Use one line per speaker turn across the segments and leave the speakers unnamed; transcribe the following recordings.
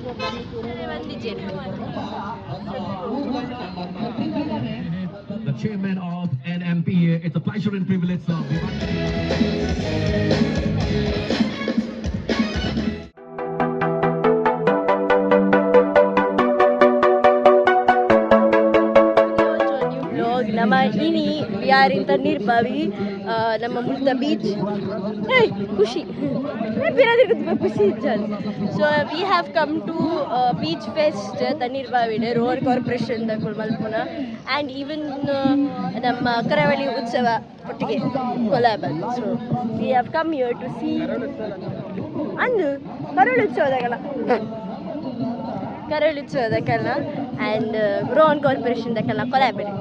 The chairman of NMP. It's a pleasure and privilege, sir.
ನಮ್ಮ ಇನಿ ಯಾರ್ ಇಂತ ನಿರ್ಭಾವಿ ನಮ್ಮ ಮುಲ್ತ ಬೀಚ್ ಖುಷಿ ಖುಷಿ ಇಜ್ಜಲ್ so we have come to beach fest ತಣ್ಣೀರ್ಬಾವಿಡೆ ರೋಡ್ ಕಾರ್ಪೊರೇಷನ್ ಮಲ್ಪುನ ಆ್ಯಂಡ್ ಈವನ್ ನಮ್ಮ ಕರಾವಳಿ ಉತ್ಸವ ಒಟ್ಟಿಗೆ ಕೊಲಾಬಲ್ so we have come here to see ಅಂದು ಕರಾವಳಿ ಉತ್ಸವದಕ್ಕೆಲ್ಲ ಆ್ಯಂಡ್ ರೋನ್ ಕಾರ್ಪೊರೇಷನ್ದಕ್ಕೆಲ್ಲ ಕೊಲಾಬಲ್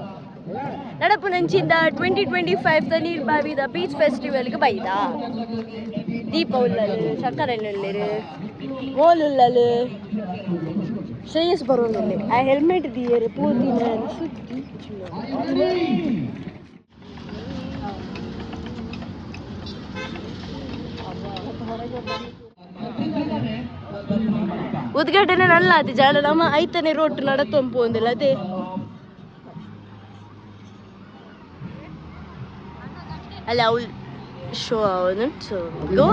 ನಡಪು ನಂಚಿಂದ 2025 ತಣ್ಣೀರ್ಬಾವಿದ ಬೀಚ್ ಫೆಸ್ಟಿವಲ್ಗೆ ಬೈದ ದೀಪ ಉಳ್ಳಲು ಸಕ್ಕರೆಣ್ಣುಳ್ಳರು ಮೋಲ್ ಉಳ್ಳಲು ಶ್ರೇಯಸ್ ಬರೋದಿಲ್ಲ ಆ ಹೆಲ್ಮೆಟ್ ದಿಯರು ಪೂತಿನ ಸುದ್ದಿ ಉದ್ಘಾಟನೆ ನಲ್ಲ ಅದು ಜಾಡ ನಮ್ಮ ಐತನೇ ರೋಟ್ ನಡತೊಂಪು ಒಂದಿಲ್ಲ ಅದೇ ಅಲ್ಲ ಅವಳು ಶೋ ಅವನು so go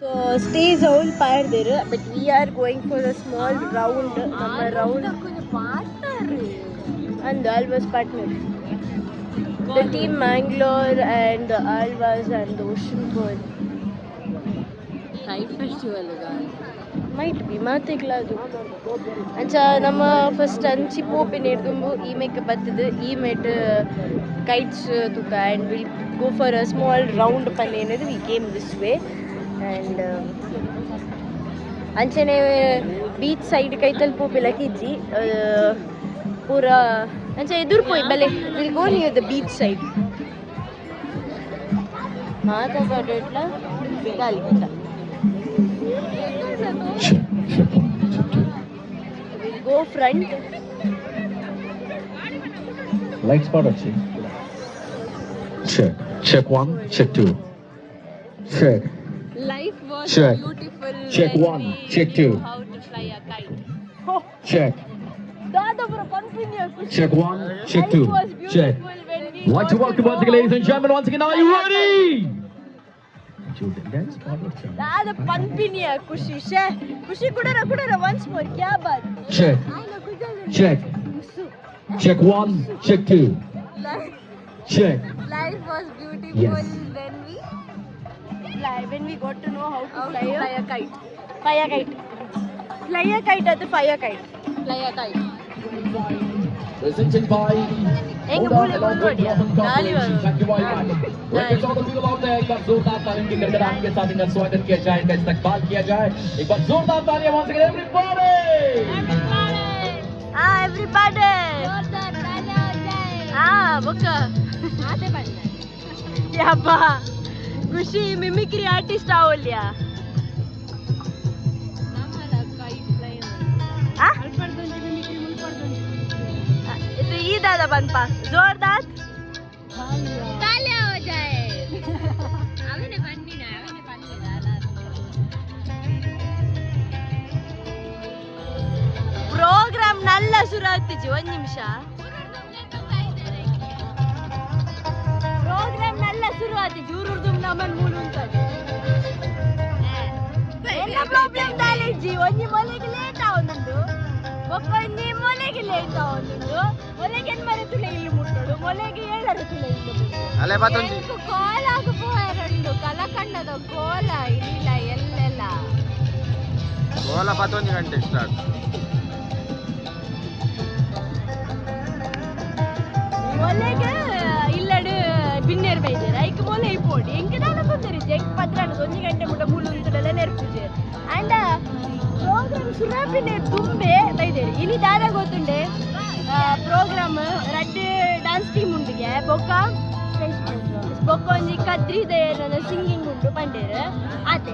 So stays all par there, but we are going for a small round. And Alva's partner. The team Mangalore and Alva's and the Ocean World. Kite festival might be ಮಾತೆಗ್ಲಾದು ಅಂಚ ನಮ್ಮ first ಅಂಚಿ ಪೋಪಿನ ಹಿಡ್ಕೊಂಡು ಈ ಮೇಕ್ ಬರ್ತದೆ ಈ ಮೇಟ್ ಕೈಟ್ಸ್ ತುಕ and will go for a small round ಪನ್ ಏನಿದೆ we came this way and ಅಂಚನೆ ಬೀಚ್ ಸೈಡ್ ಕೈತಲ್ಲಿ ಪೋಪಿಲ್ಲ ಕಿಜ್ಜಿ ಪೂರಾ ಅಂಚೆ ಎದುರು ಪೋಯ್ ಬಲೆ will go near the beach side ಮಾತಾಡೋಟ್ಲ ಗಾಲಿ ಕಟ್ಟ will go front
Light spot actually. Check 1, check 2. Check.
Life was
Check.
Beautiful.
Check 1, check 2.
How to fly a kite.
Check. Check 1, check 2. Check. Like to welcome once again, ladies and gentlemen. Once again, are you ready?
दादा पंपिनिया खुशी शे खुशी कुडरा once more क्या बात
check 1 check 2 check
life was beautiful
yes.
when we got to know how to fly a kite fly a kite at the fly a kite
presented by
enga pole konodiya gali varu
thank you very much welcome all the people out there एक बार जोरदार तालियों की गड़गड़ाहट आपके साथ इनका स्वागत किया जाए इनका इस्तकबाल किया जाए एक बार जोरदार तालियां once again everybody
everybody जोरदार तालियां हो जाए बक्का आते बनना क्या बा खुशी मिमिक्री आर्टिस्ट आवलिया नमला काइट फ्लाई अल्पर दोंजी मिमिक्री मुल्पर दोंजी तो ये दादा बनपा जोरदार तालियां हो जाए ಅವನೇ ಬನ್ನಿನ ಅವನೇ ಬಂದಿಲ್ಲ ಪ್ರೋಗ್ರಾಮ್ ನಲ್ಲ ಶುರು ಆಗ್ತಿಜಿ ಒಂದು ನಿಮಿಷ ಪ್ರೋಗ್ರಾಮ್ ನಲ್ಲ ಶುರು ಆಗ್ತಿಜಿ ಊರುರ್ದು ನಮ್ಮನ್ ಮೂಲು ಅಂತದೆ ಎಲ್ಲ ಪ್ರಾಬ್ಲಮ್ ದಾಲಿಜಿ ಒಂಜಿ ಮೊಲೆಗೆ ಲೇಟ್ ಆವೊಂದು ಒಕ್ಕೊಂಜಿ ಮೊಲೆಗೆ ಲೇಟ್ ಆವೊಂದು ಮೊಲೆಗೆ ಏನು ಮರೆ ತುಲೆ ಇಲ್ಲಿ ಮುಟ್ಟೋಡು ಮೊಲೆಗೆ ಏಳರು ತುಲೆ ಇಲ್ಲಿ
ಅಲೆ ಬಾತೊಂಜಿ
ಕೋಲಾಗು ಪೋಯರಂಡು ಕಲಕಂಡದ ಕೋಲ ಇಲ್ಲ ಎಲ್ಲೆಲ್ಲ
ಕೋಲ ಬಾತೊಂಜಿ ಗಂಟೆ ಸ್ಟಾರ್ಟ್
ಮೊಲೆಗೆ ಇಲ್ಲಡು ಬಿನ್ನೇರು ಬೈದಾರೆ ಐಕ್ ಮೊಲೆ ಇಪ್ಪೋಡಿ ಎಂಕೆ ನಾನು ಗೊತ್ತಿರಿ ಜೆಕ್ ಪತ್ರಾನು 1 ಗಂಟೆ ಮುಟ್ಟ ಮುಳ್ಳು ಇರ್ತದೆಲ್ಲ ನೆರ್ಪುಜೆ ಆ್ಯಂಡ್ ಪ್ರೋಗ್ರಾಮ್ ಸುರಾಪಿನೇ ತುಂಬೆ ಬೈದೇರಿ ಇನಿ ದಾದ ಗೊತ್ತುಂಡೆ ಪ್ರೋಗ್ರಾಮ್ ರಡ್ಡು ಡ್ಯಾನ್ಸ್ ಟೀಮ್ ಉಂಡಿಗೆ ಬೊಕ್ಕ ಬೊಕ್ಕೊಂಜಿ ಕದ್ರಿದೆ ನನ್ನ ಸಿಂಗಿಂಗ್ ಉಂಟು ಪಂಡೇರು ಆತೆ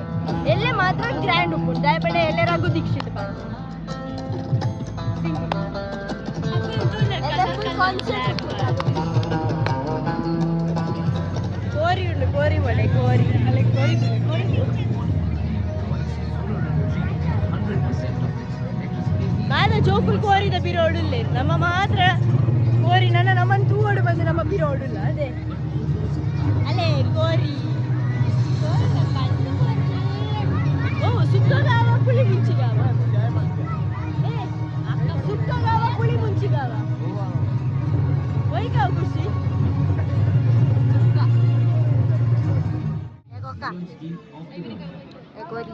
ಎಲ್ಲೇ ಮಾತ್ರ ಗ್ರ್ಯಾಂಡ್ ಉಂಟು ದಯಪಡೆ ಎಲ್ಲೇ ರಘು ದೀಕ್ಷಿತ್ ಕೋರಿ ಉಂಟು ಕೋರಿ ಒಳ್ಳೆ ಕೋರಿ ಅಲ್ಲ ಕೋರಿ ನಾನ ಜೋಕುಲ್ ಕೋರಿದ ಬಿರೋಡುಲ್ಲ ನಮ್ಮ ಮಾತ್ರ ಕೋರಿ ನಮ್ಮನ್ನು ತೂವಡು ಬಂದು ನಮ್ಮ ಬಿರೋಡುಲ್ಲ ಅದೇ ಅಲ್ಲೇ ಕೋರಿ ಓ ಸುಕ್ಕಗಾವ ಪುಳಿ ಮುಂಚಿಗಾವ ಸುಕ್ಕಗಾವ ಪುಳಿ ಮುಂಚಿಗಾವ ಒಯ್ಗಾವ ಖುಷಿ ಕೋರಿ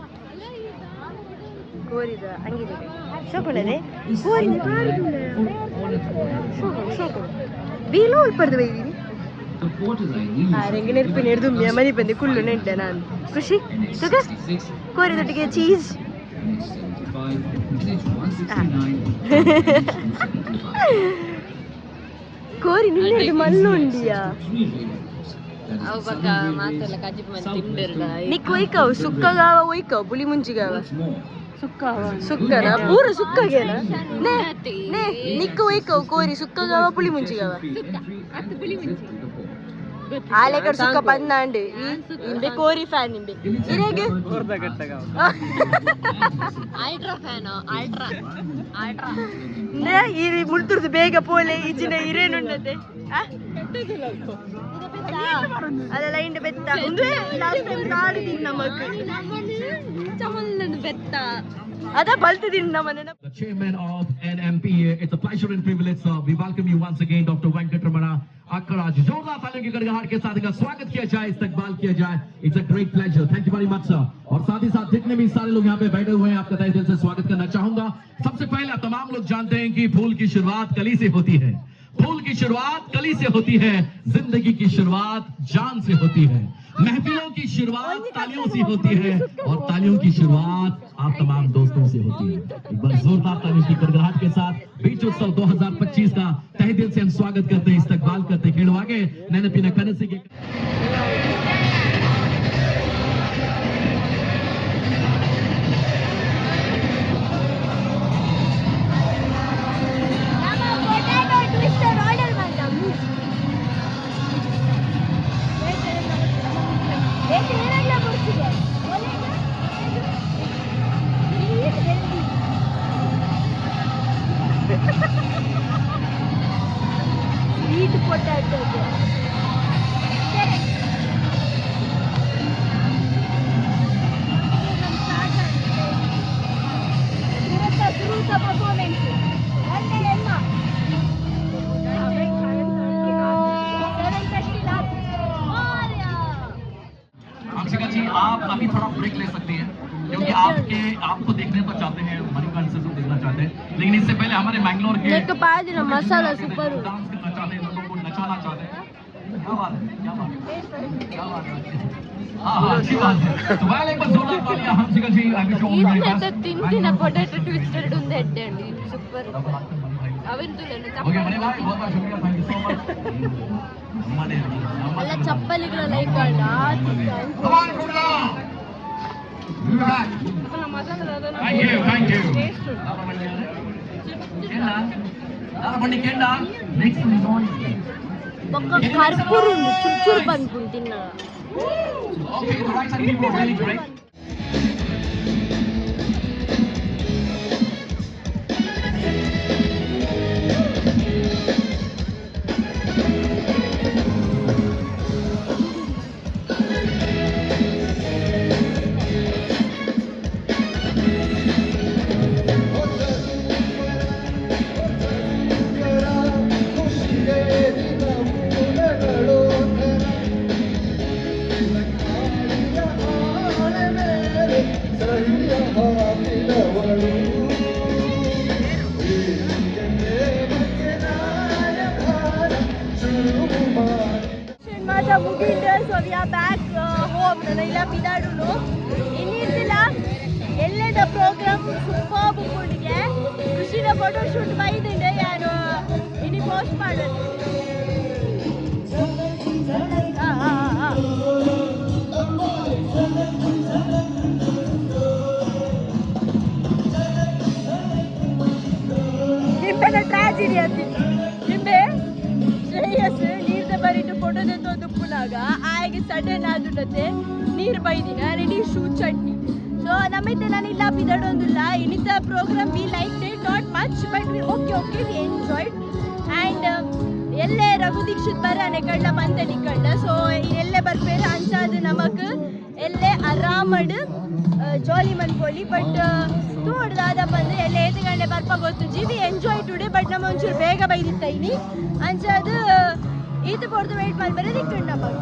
ಕೋರಿದ ಹಂಗಿದೆ ಶೋಕಣದೆ ಕೋರಿದ ಶೋಕಣ ಬೀಲು ಉಳ್ಪಡ್ದು ಬೈದೀನಿ ರೆಂಗೆ ನೆನಪಿನ ಹಿಡಿದು ಮನೆ ಬಂದೆ ಕುಳ್ಳು ನೆಂಟೆ ನಾನು ಖುಷಿ ಸುಖ ಕೋರಿದೊಟ್ಟಿಗೆ ಚೀಸ್ ಕೋರಿ ನಿನ್ನೆ ಮಲ್ಲುಂಡಿಯಾ ನಿಕ್ ಒಯ್ಕಾವು ಸುಕ್ಕಗಾವ ಒಯ್ಕಾವು ಪುಳಿ ಮುಂಚಿಗಾವ ಸುಕ್ಕನ ಪೂರ ಸುಕ್ಕಗೇನ ನಿಕ್ ಒಯ್ಕಾವು ಕೋರಿ ಸುಕ್ಕಗಾವ ಪುಳಿ ಮುಂಚಿಗಾವ ಆಲೆಕಡ್ ಸುಕ್ಕ ಪಂದಾಂಡು ಇಂಬೆ ಕೋರಿ ಫ್ಯಾನ್ ಇಂಬೆ ಇರೆಗೆ ಇರಿ ಮುಳ್ತುರ್ದು ಬೇಗ ಪೋಲೆ ಈಚಿನ ಇರೇನುಂಡತೆ ಅದೆಲ್ಲ ಇಂಡ ಬೆತ್ತ ಬೆತ್ತ ಅದ ಬಲ್ತಿದ್ದೀನಿ ನಮ್ಮನೆ.
The chairman of NMPA, it's a pleasure and privilege, sir. We welcome you once again, Dr. Venkatramana Akkaraj. जोरदार तालियों की गड़गड़ाहट के साथ इनका स्वागत किया जाए, इस्तकबाल किया जाए. It's a great pleasure. Thank you very much, sir. और साथ ही साथ जितने भी सारे लोग यहाँ पे बैठे हुए हैं, आपका तहे दिल से स्वागत करना चाहूंगा. सबसे पहले तमाम लोग जानते हैं कि फूल की शुरुआत कली से होती है. फूल की शुरुआत कली से होती है, जिंदगी की शुरुआत जान से होती है, महफिलों की शुरुआत तालियों से होती है और तालियों की शुरुआत आप तमाम दोस्तों से होती है. एक बार जोरदार तालियों की गड़गड़ाहट के साथ बीच उत्सव 2025 का तहे दिल से हम स्वागत करते हैं, इस्तकबाल करते हैं. खेलो आगे नेनपिन कनसी के
sweet potato.
जी आप अभी थोड़ा ब्रेक ले सकते हैं क्योंकि आपको देखने तो चाहते हैं, मणिकर्ण से देखना चाहते हैं, लेकिन इससे पहले हमारे मैंगलोर के
मसाला सुपर
डांस करना चाहते हैं, लोगों को नचाना चाहते हैं. क्या बात है, क्या बात है, क्या बात है. हाँ अच्छी बात है. तो मैं एक बार जोरदार तालियां हंसिका जी आगे शो में
ತಿಂತಿನ ಪೊಟೇಟೊ ಟ್ವಿಸ್ಟೆಡ್ ಒಂದು ಹೆಡ್ಡೆ ಅಂడి ಸೂಪರ್ ಅವೆಂತುಲೇನು
ಓಕೆ ಮನೆ ಭಾई बहुत बहुत शुक्रिया, थैंक यू सो मच.
ಎಲ್ಲ ಚಪ್ಪಲಿಗಳ ಲೈಕ್ ಅಲ್ಲ
ಥ್ಯಾಂಕ್ ಯು
ఒక్క కర్పూరం చుట్టూరు పనుకుని తిన్నా So we are back home. Nanaila Pidadulu. Innirtila elleda program superb kundige. Khushida photo shoot maidinde yaanu ini post madadu. ನಿಂಬೆನ ಟ್ರಾಜಿಡಿ ಅಂತಿ ನಿಂಬೆ ಶ್ರೇಯಸ್ ನೀರ್ದ ಬರೀಟು ಫೋಟೋ ತೆತ್ತೊಂದು ಉಪ್ಪುನಾಗ ಆಯ್ಗೆ ಸಡನ್ ಆದುಂಡತೆ ನೀರು ಬೈದಿನ ರೆಡಿ ಶೂ ಚಟ್ನಿ ಸೊ ನಮ್ಮೈತೆ ನಾನು ಇಲ್ಲ ಬಿದಡೊಂದಿಲ್ಲ ಇನ್ನಿತ programme we like it not much but we okay we enjoyed and ಎಲ್ಲೇ ರಘು ದೀಕ್ಷಿತ್ ಬರಾನೆ ಕಳ್ಳ ಬಂತಡಿ ಕಳ್ಳ ಸೊ ಎಲ್ಲೇ ಬರ್ಬೇಡ ಅಂಚಾದ ನಮಕ್ ಎಲ್ಲೇ ಆರಾಮಡ್ ಜಾಲಿ ಮನ್ಕೊಳ್ಳಿ ಬಟ್ ತೋಡ್ದಾದ ಬಂದ್ರೆ ಎಲ್ಲ ಏತಗಂಡೆ ಬರ್ಪ ಗೊತ್ತು ವಿ ಎಂಜಾಯ್ ಟುಡೇ ಬಟ್ ನಮ್ಮ ಒಂಚೂರು ಬೇಗ ಬೈದಿತ್ತ ಇನಿ ಅಂಚಾದ ಈತ ಕೊಡ್ದು ವೆಯ್ಟ್ ಮಾಡಿ ಬರೋದಿಕ್ಕಂಡು ನಮಕ್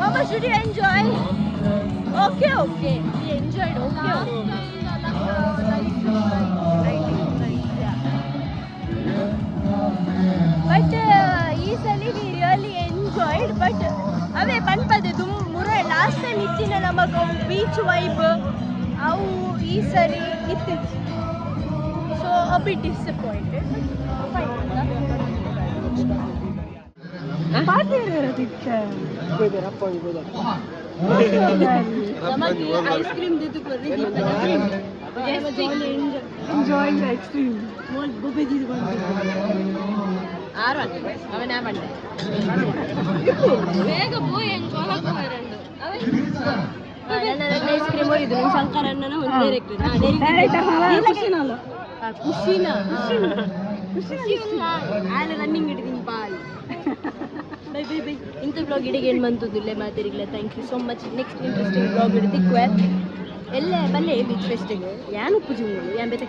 Mama, should you enjoy? Okay, we enjoyed okay but ಈ ಸಲ ವಿ ರಿಯಲಿ ಎಂಜಾಯ್ಡ್ ಬಟ್ ಅವೇ ಪನ್ಪದೆ ಮುರೆ ಲಾಸ್ಟ್ ಟೈಮ್ ಇತ್ತಿನ ನಮಗೆ ಬೀಚ್ ವೈಬ್ ಅವು ಈ ಸರಿ ಇತ್ತಿತ್ತು so a bit disappointed ice cream ದಿದ್ದು ಎಂಜಾಯಿಂಗ್ ಐಸ್ ಕ್ರೀಮ್ ಗೊಬ್ಬೆ ದಿದ್ದು ಆರು ಅವನ ಬಂಡೆ ಬೇಗ ಹೋಯ್ ಐಸ್ ಕ್ರೀಮ್ ಹೋಗಿದ್ದು ನಿಮ್ಮ ಶಂಕರಣ್ಣನ ಒಂದು ಖುಷಿನ ಆಲೆ ರನ್ನಿಂಗ್ ಹಿಡಿದೀನಿ ಬಾಯ್ ಬೈ ಬೈ ಬೈ ಇಂಥ ಬ್ಲಾಗ್ ಇಡಿಗೆ ಏನು ಬಂತದಿಲ್ಲ ಮಾತಿರಿಲ್ಲ thank you so much next interesting blog ಹಿಡಿದಿಕ್ವೆ ಎಲ್ಲೇ ಬಲ್ಲೆ ಬೀಚ್ ಫೆಸ್ಟಿಗೆ ಯಾನು ಪೂಜೆ ಏನು ಬೇತೆ